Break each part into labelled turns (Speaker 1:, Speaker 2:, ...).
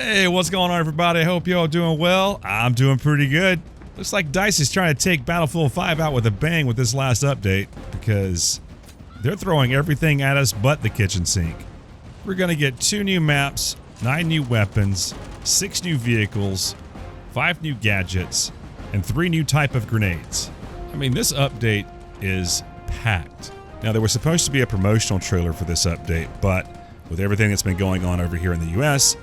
Speaker 1: Hey, what's going on, everybody? I hope y'all doing well. I'm doing pretty good. Looks like DICE is trying to take Battlefield 5 out with a bang with this last update because they're throwing everything at us but the kitchen sink. We're going to get 2 new maps, 9 new weapons, 6 new vehicles, 5 new gadgets, and 3 new type of grenades. I mean, this update is packed. Now, there was supposed to be a promotional trailer for this update, but with everything that's been going on over here in the US,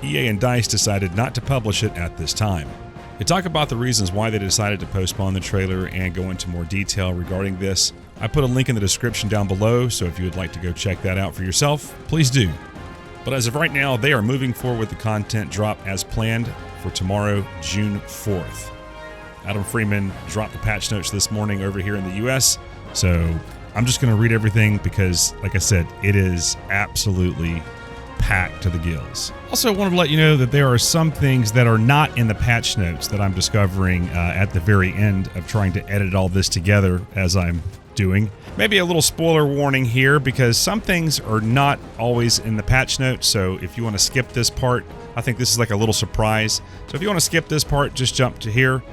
Speaker 1: EA and DICE decided not to publish it at this time. To talk about the reasons why they decided to postpone the trailer and go into more detail regarding this, I put a link in the description down below, so if you would like to go check that out for yourself, please do. But as of right now, they are moving forward with the content drop as planned for tomorrow, June 4th. Adam Freeman dropped the patch notes this morning over here in the US, so I'm just going to read everything because, like I said, it is absolutely packed to the gills. Also, wanted to let you know that there are some things that are not in the patch notes that I'm discovering at the very end of trying to edit all this together as I'm doing. Maybe a little spoiler warning here because some things are not always in the patch notes, so if you want to skip this part, I think this is like a little surprise. So if you want to skip this part, just jump to here.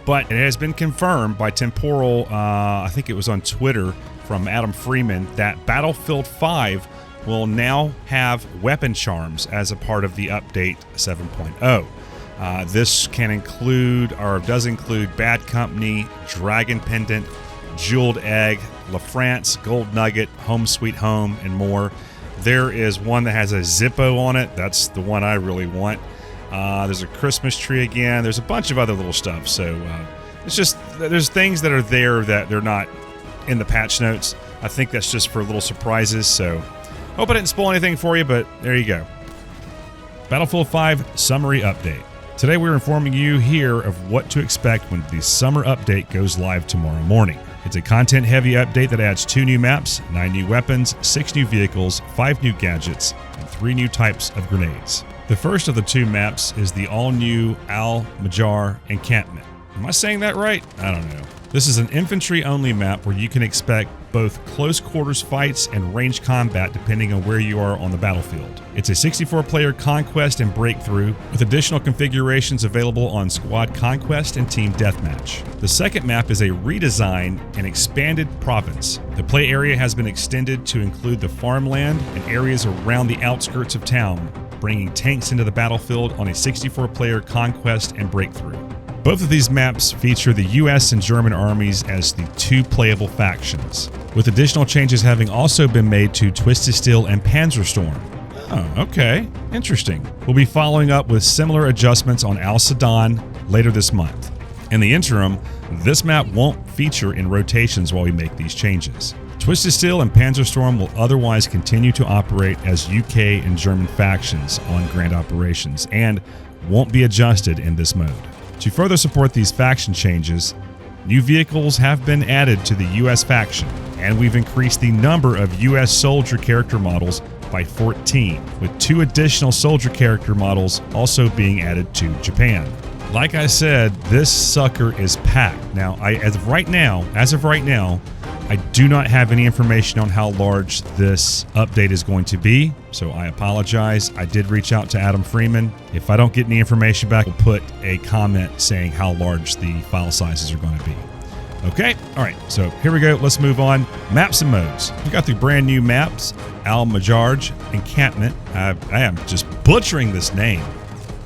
Speaker 1: But it has been confirmed by Temporal, I think it was on Twitter from Adam Freeman, that Battlefield 5 will now have weapon charms as a part of the update 7.0. This can include, or does include, Bad Company, Dragon Pendant, Jeweled Egg, La France, Gold Nugget, Home Sweet Home, and more. There is one that has a Zippo on it. That's the one I really want. There's a Christmas tree again. There's a bunch of other little stuff. So it's just, there's things that are there that they're not in the patch notes. I think that's just for little surprises. So hope I didn't spoil anything for you, but there you go. Battlefield 5 Summary Update. Today we're informing you here of what to expect when the summer update goes live tomorrow morning. It's a content-heavy update that adds 2 new maps, 9 new weapons, 6 new vehicles, 5 new gadgets, and 3 new types of grenades. The first of the 2 maps is the all-new Al-Majar encampment. Am I saying that right? I don't know. This is an infantry-only map where you can expect both close quarters fights and range combat depending on where you are on the battlefield. It's a 64-player conquest and breakthrough with additional configurations available on Squad Conquest and Team Deathmatch. The second map is a redesign and expanded province. The play area has been extended to include the farmland and areas around the outskirts of town, bringing tanks into the battlefield on a 64-player conquest and breakthrough. Both of these maps feature the US and German armies as the 2 playable factions, with additional changes having also been made to Twisted Steel and Panzerstorm. Oh, okay. Interesting. We'll be following up with similar adjustments on Al Sadan later this month. In the interim, this map won't feature in rotations while we make these changes. Twisted Steel and Panzerstorm will otherwise continue to operate as UK and German factions on Grand Operations and won't be adjusted in this mode. To further support these faction changes, new vehicles have been added to the US faction, and we've increased the number of US soldier character models by 14, with 2 additional soldier character models also being added to Japan. Like I said, this sucker is packed. Now, as of right now, I do not have any information on how large this update is going to be, so I apologize. I did reach out to Adam Freeman. If I don't get any information back, I'll put a comment saying how large the file sizes are going to be. Okay, all right, so here we go. Let's move on. Maps and modes. We got the brand new maps, Al-Majar encampment. I am just butchering this name.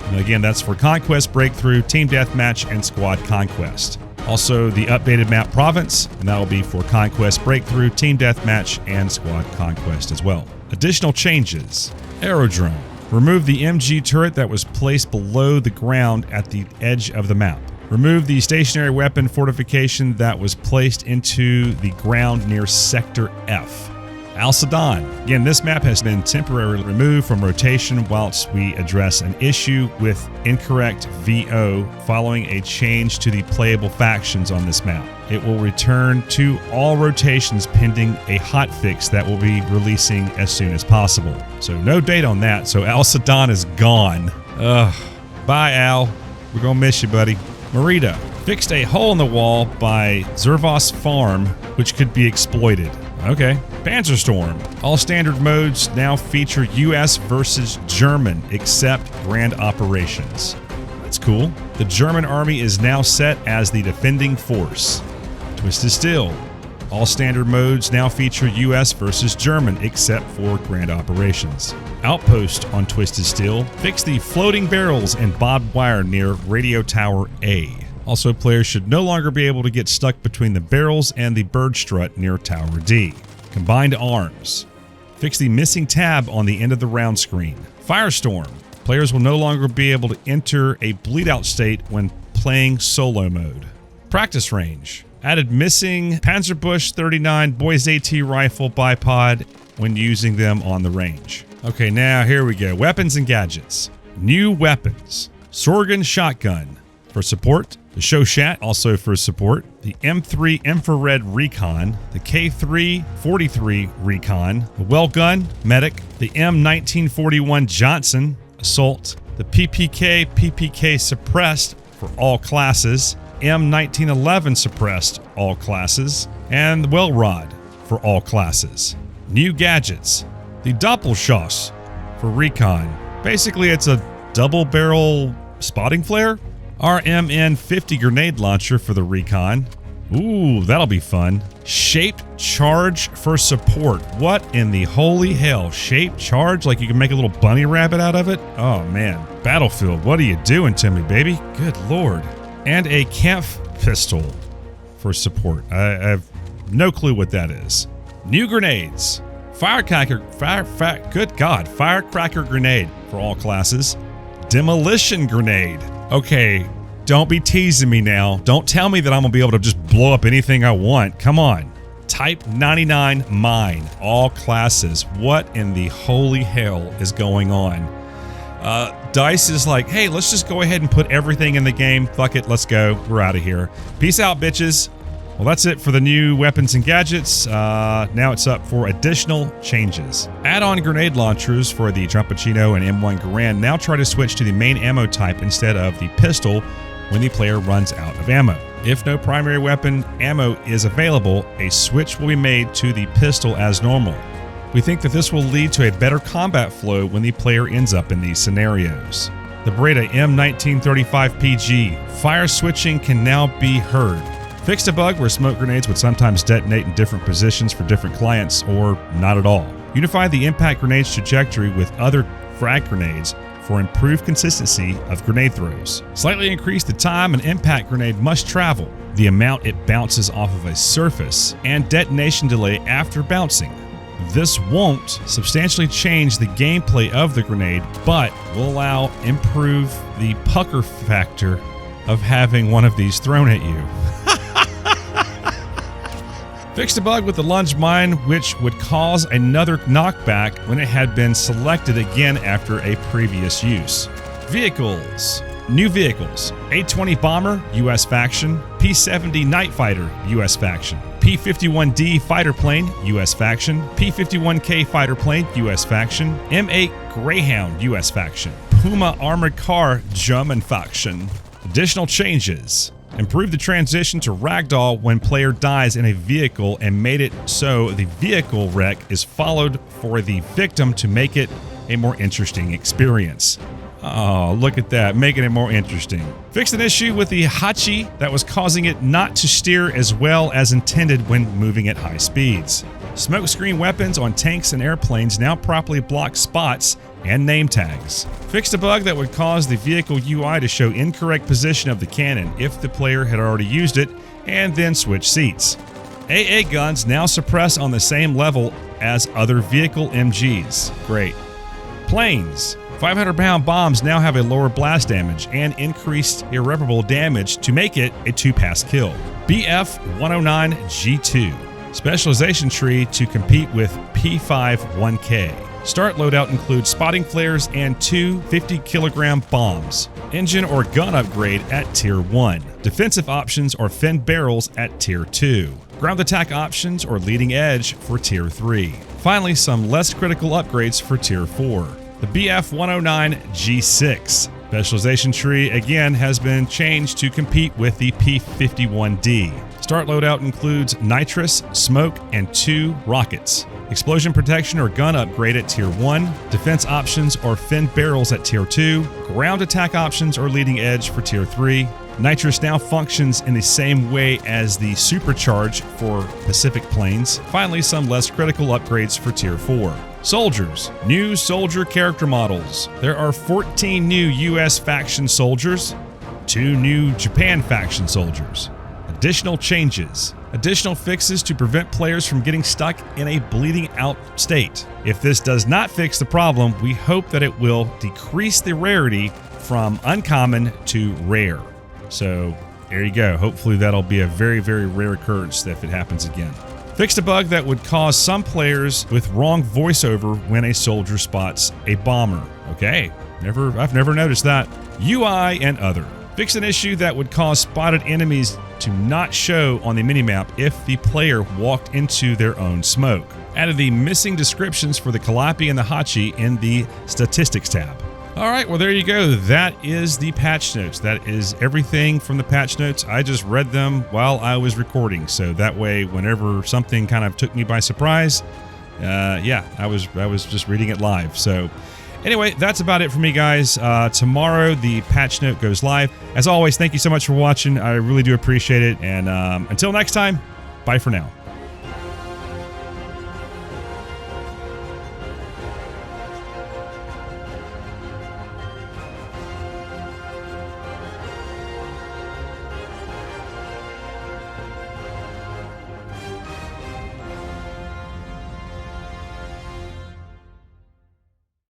Speaker 1: And again, that's for Conquest, Breakthrough, Team Deathmatch, and Squad Conquest. Also, the updated map Province, and that will be for Conquest, Breakthrough, Team Deathmatch, and Squad Conquest as well. Additional changes. Aerodrome. Remove the MG turret that was placed below the ground at the edge of the map. Remove the stationary weapon fortification that was placed into the ground near Sector F. Al Sadan. Again, this map has been temporarily removed from rotation whilst we address an issue with incorrect VO following a change to the playable factions on this map. It will return to all rotations pending a hotfix that will be releasing as soon as possible. So no date on that, so Al Sadan is gone. Bye, Al. We're gonna miss you, buddy. Merida. Fixed a hole in the wall by Zervos Farm, which could be exploited. Okay. Panzerstorm. All standard modes now feature US versus German, except Grand Operations. That's cool. The German army is now set as the defending force. Twisted Steel. All standard modes now feature US versus German, except for Grand Operations. Outpost on Twisted Steel. Fix the floating barrels and barbed wire near Radio Tower A. Also, players should no longer be able to get stuck between the barrels and the bird strut near Tower D. Combined arms. Fix the missing tab on the end of the round screen. Firestorm. Players will no longer be able to enter a bleed out state when playing solo mode. Practice range. Added missing Panzerbusch 39 Boys AT rifle bipod when using them on the range. Okay, now here we go. Weapons and gadgets. New weapons. Sorgen shotgun for support. The Shoshat also for support. The M3 Infrared Recon. The K3 43 Recon. The Well Gun Medic. The M1941 Johnson Assault. The PPK Suppressed for all classes. M1911 Suppressed all classes. And the Well Rod for all classes. New gadgets. The Doppelschoss for Recon. Basically, it's a double barrel spotting flare. RMN 50 grenade launcher for the Recon. Ooh, that'll be fun. Shaped charge for support. What in the holy hell? Shaped charge? Like you can make a little bunny rabbit out of it? Oh man. Battlefield, what are you doing to me, baby? Good lord. And a Kempf pistol for support. I have no clue what that is. New grenades. Firecracker grenade for all classes. Demolition grenade. Okay, don't be teasing me now. Don't tell me that I'm gonna be able to just blow up anything I want. Come on. Type 99 mine, all classes. What in the holy hell is going on? DICE is like, hey, let's just go ahead and put everything in the game. Fuck it, let's go. We're out of here. Peace out, bitches. Well, that's it for the new weapons and gadgets. Now it's up for additional changes. Add-on grenade launchers for the Trumpachino and M1 Garand now try to switch to the main ammo type instead of the pistol when the player runs out of ammo. If no primary weapon ammo is available, a switch will be made to the pistol as normal. We think that this will lead to a better combat flow when the player ends up in these scenarios. The Beretta M1935 PG. Fire switching can now be heard. Fixed a bug where smoke grenades would sometimes detonate in different positions for different clients, or not at all. Unify the impact grenade's trajectory with other frag grenades for improved consistency of grenade throws. Slightly increase the time an impact grenade must travel, the amount it bounces off of a surface, and detonation delay after bouncing. This won't substantially change the gameplay of the grenade, but will improve the pucker factor of having one of these thrown at you. Fixed a bug with the lunge mine, which would cause another knockback when it had been selected again after a previous use. Vehicles. New vehicles. A-20 Bomber, US faction. P-70 Night Fighter, US faction. P-51D Fighter Plane, US faction. P-51K Fighter Plane, US faction. M8 Greyhound, US faction. Puma Armored Car, German faction. Additional changes. Improve the transition to ragdoll when player dies in a vehicle and made it so the vehicle wreck is followed for the victim to make it a more interesting experience. Oh, look at that, making it more interesting. Fixed an issue with the Hachi that was causing it not to steer as well as intended when moving at high speeds. Smokescreen weapons on tanks and airplanes now properly block spots and name tags. Fixed a bug that would cause the vehicle UI to show incorrect position of the cannon if the player had already used it, and then switch seats. AA guns now suppress on the same level as other vehicle MGs. Great. Planes. 500-pound bombs now have a lower blast damage and increased irreparable damage to make it a 2-pass kill. BF-109 G2. Specialization tree to compete with P5-1K. Start loadout includes spotting flares and 2 50-kilogram bombs. Engine or gun upgrade at Tier 1. Defensive options or finned barrels at Tier 2. Ground attack options or leading edge for Tier 3. Finally, some less critical upgrades for Tier 4. The BF-109 G6. Specialization tree again has been changed to compete with the P51D. Start loadout includes nitrous, smoke, and 2 rockets. Explosion protection or gun upgrade at Tier 1. Defense options or finned barrels at Tier 2. Ground attack options or leading edge for Tier 3. Nitrous now functions in the same way as the supercharge for Pacific Plains. Finally, some less critical upgrades for Tier 4. Soldiers. New soldier character models. There are 14 new US faction soldiers, 2 new Japan faction soldiers. Additional changes. Additional fixes to prevent players from getting stuck in a bleeding out state. If this does not fix the problem, we hope that it will decrease the rarity from uncommon to rare. So there you go. Hopefully that'll be a very, very rare occurrence if it happens again. Fixed a bug that would cause some players with wrong voiceover when a soldier spots a bomber. Okay, I've never noticed that. UI and other. Fixed an issue that would cause spotted enemies to not show on the minimap if the player walked into their own smoke. Added the missing descriptions for the Calliope and the Hachi in the statistics tab. All right, well, there you go. That is the patch notes. That is everything from the patch notes. I just read them while I was recording, so that way, whenever something kind of took me by surprise, yeah, I was just reading it live. So anyway, that's about it for me, guys. Tomorrow, the patch note goes live. As always, thank you so much for watching. I really do appreciate it. And until next time, bye for now.